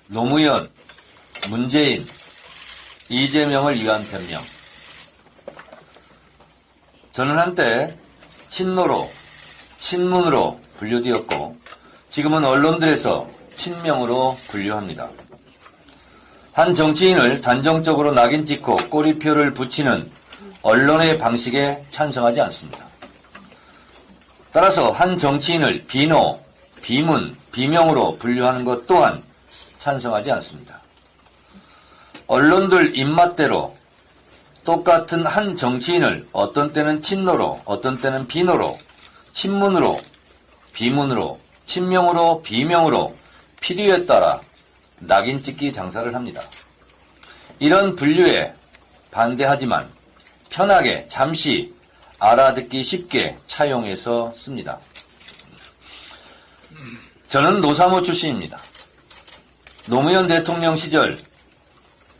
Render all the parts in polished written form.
노무현, 문재인, 이재명을 위한 변명. 저는 한때 친노로, 친문으로 분류되었고 지금은 언론들에서 친명으로 분류합니다. 한 정치인을 단정적으로 낙인 찍고 꼬리표를 붙이는 언론의 방식에 찬성하지 않습니다. 따라서 한 정치인을 비노, 비문, 비명으로 분류하는 것 또한 찬성하지 않습니다. 언론들 입맛대로 똑같은 한 정치인을 어떤 때는 친노로, 어떤 때는 비노로, 친문으로, 비문으로, 친명으로, 비명으로 필요에 따라 낙인 찍기 장사를 합니다. 이런 분류에 반대하지만 편하게 잠시 알아듣기 쉽게 차용해서 씁니다. 저는 노사모 출신입니다. 노무현 대통령 시절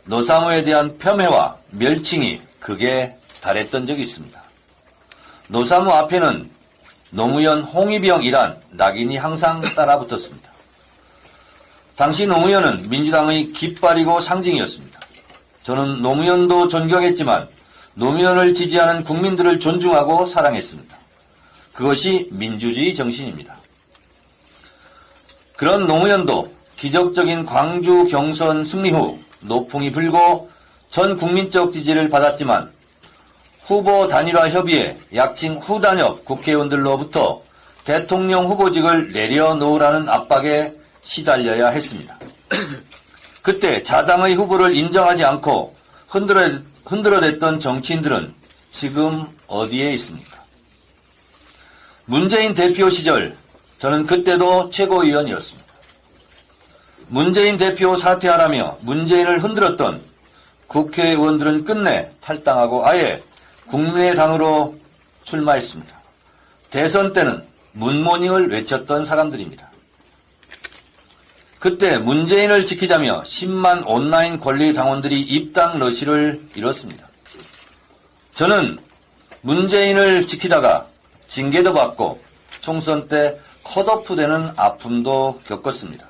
노사모에 대한 폄훼와 멸칭이 극에 달했던 적이 있습니다. 노사모 앞에는 노무현 홍위병이란 낙인이 항상 따라붙었습니다. 당시 노무현은 민주당의 깃발이고 상징이었습니다. 저는 노무현도 존경했지만 노무현을 지지하는 국민들을 존중하고 사랑했습니다. 그것이 민주주의 정신입니다. 그런 노무현도 기적적인 광주 경선 승리 후 노풍이 불고 전 국민적 지지를 받았지만 후보 단일화 협의회 약칭 후단협 국회의원들로부터 대통령 후보직을 내려놓으라는 압박에 시달려야 했습니다. 그때 자당의 후보를 인정하지 않고 흔들어댔던 정치인들은 지금 어디에 있습니까? 문재인 대표 시절 저는 그때도 최고위원이었습니다. 문재인 대표 사퇴하라며 문재인을 흔들었던 국회의원들은 끝내 탈당하고 아예 국민의당으로 출마했습니다. 대선 때는 문모닝을 외쳤던 사람들입니다. 그때 문재인을 지키자며 10만 온라인 권리 당원들이 입당 러시를 이뤘습니다. 저는 문재인을 지키다가 징계도 받고 총선 때 컷오프되는 아픔도 겪었습니다.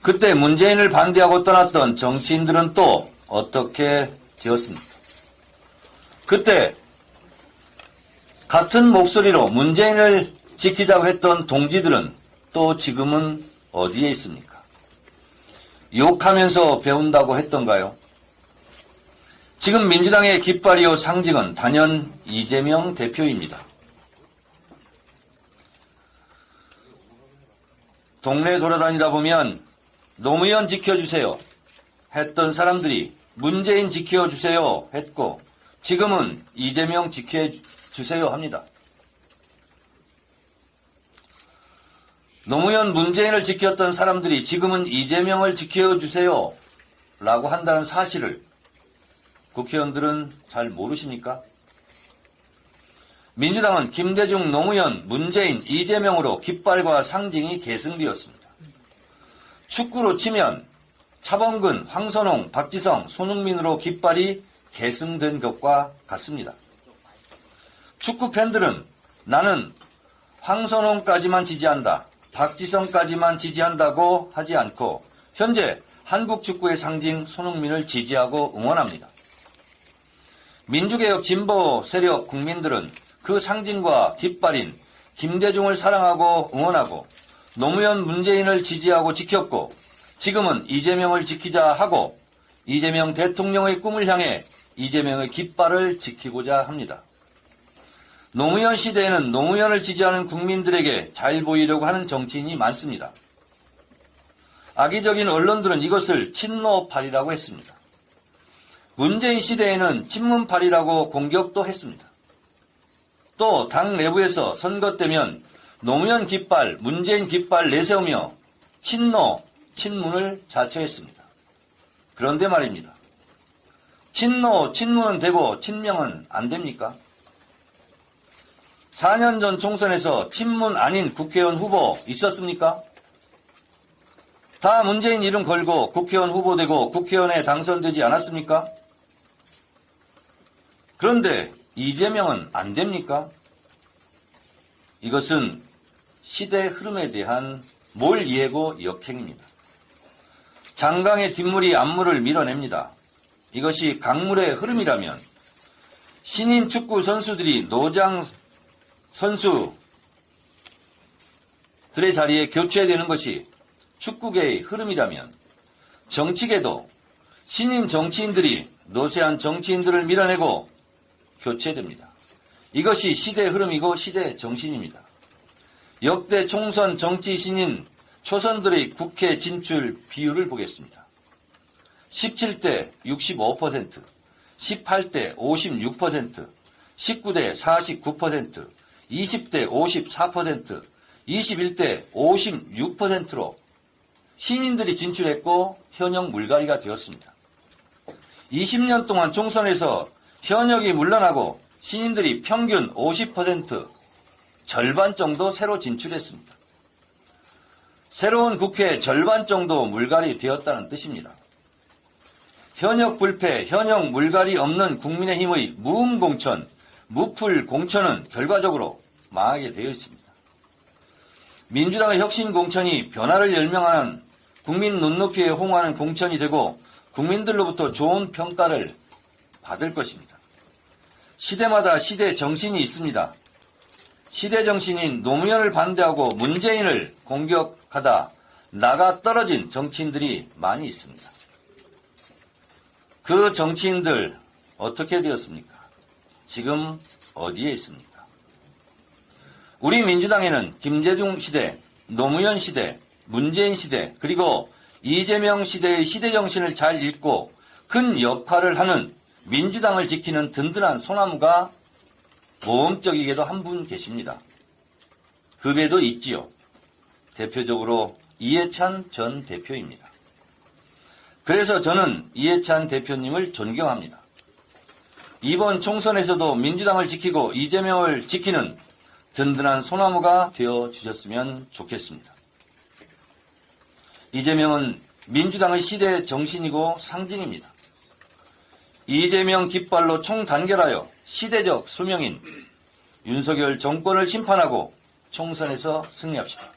그때 문재인을 반대하고 떠났던 정치인들은 또 어떻게 되었습니까? 그때 같은 목소리로 문재인을 지키자고 했던 동지들은 또 지금은 어디에 있습니까? 욕하면서 배운다고 했던가요? 지금 민주당의 깃발이요 상징은 단연 이재명 대표입니다. 동네 돌아다니다 보면 노무현 지켜주세요 했던 사람들이 문재인 지켜주세요 했고 지금은 이재명 지켜주세요 합니다. 노무현 문재인을 지켰던 사람들이 지금은 이재명을 지켜주세요 라고 한다는 사실을 국회의원들은 잘 모르십니까? 민주당은 김대중, 노무현, 문재인, 이재명으로 깃발과 상징이 계승되었습니다. 축구로 치면 차범근, 황선홍, 박지성, 손흥민으로 깃발이 계승된 것과 같습니다. 축구 팬들은 나는 황선홍까지만 지지한다, 박지성까지만 지지한다고 하지 않고 현재 한국 축구의 상징 손흥민을 지지하고 응원합니다. 민주개혁 진보 세력 국민들은 그 상징과 깃발인 김대중을 사랑하고 응원하고 노무현 문재인을 지지하고 지켰고 지금은 이재명을 지키자 하고 이재명 대통령의 꿈을 향해 이재명의 깃발을 지키고자 합니다. 노무현 시대에는 노무현을 지지하는 국민들에게 잘 보이려고 하는 정치인이 많습니다. 악의적인 언론들은 이것을 친노파리라고 했습니다. 문재인 시대에는 친문파리라고 공격도 했습니다. 또 당 내부에서 선거 때면 노무현 깃발, 문재인 깃발 내세우며 친노, 친문을 자처했습니다. 그런데 말입니다. 친노, 친문은 되고 친명은 안 됩니까? 4년 전 총선에서 친문 아닌 국회의원 후보 있었습니까? 다 문재인 이름 걸고 국회의원 후보되고 국회의원에 당선되지 않았습니까? 그런데 이재명은 안 됩니까? 이것은 시대 흐름에 대한 몰이해고 역행입니다. 장강의 뒷물이 앞물을 밀어냅니다. 이것이 강물의 흐름이라면 신인 축구 선수들이 노장 선수들의 자리에 교체되는 것이 축구계의 흐름이라면 정치계도 신인 정치인들이 노쇠한 정치인들을 밀어내고 교체됩니다. 이것이 시대의 흐름이고 시대의 정신입니다. 역대 총선 정치 신인 초선들의 국회 진출 비율을 보겠습니다. 17대 65%, 18대 56%, 19대 49%, 20대 54%, 21대 56%로 신인들이 진출했고 현역 물갈이가 되었습니다. 20년 동안 총선에서 현역이 물러나고 신인들이 평균 50%, 절반 정도 새로 진출했습니다. 새로운 국회 절반 정도 물갈이 되었다는 뜻입니다. 현역 불패, 현역 물갈이 없는 국민의힘의 무음공천, 무풀공천은 결과적으로 망하게 되어 있습니다. 민주당의 혁신공천이 변화를 열명하는 국민 눈높이에 호응하는 공천이 되고 국민들로부터 좋은 평가를 받을 것입니다. 시대마다 시대 정신이 있습니다. 시대 정신인 노무현을 반대하고 문재인을 공격하다 나가 떨어진 정치인들이 많이 있습니다. 그 정치인들 어떻게 되었습니까? 지금 어디에 있습니까? 우리 민주당에는 김대중 시대, 노무현 시대, 문재인 시대, 그리고 이재명 시대의 시대 정신을 잘 읽고 큰 역할을 하는 민주당을 지키는 든든한 소나무가 모험적이게도 한 분 계십니다. 그 배도 있지요. 대표적으로 이해찬 전 대표입니다. 그래서 저는 이해찬 대표님을 존경합니다. 이번 총선에서도 민주당을 지키고 이재명을 지키는 든든한 소나무가 되어주셨으면 좋겠습니다. 이재명은 민주당의 시대 정신이고 상징입니다. 이재명 깃발로 총단결하여 시대적 수명인 윤석열 정권을 심판하고 총선에서 승리합시다.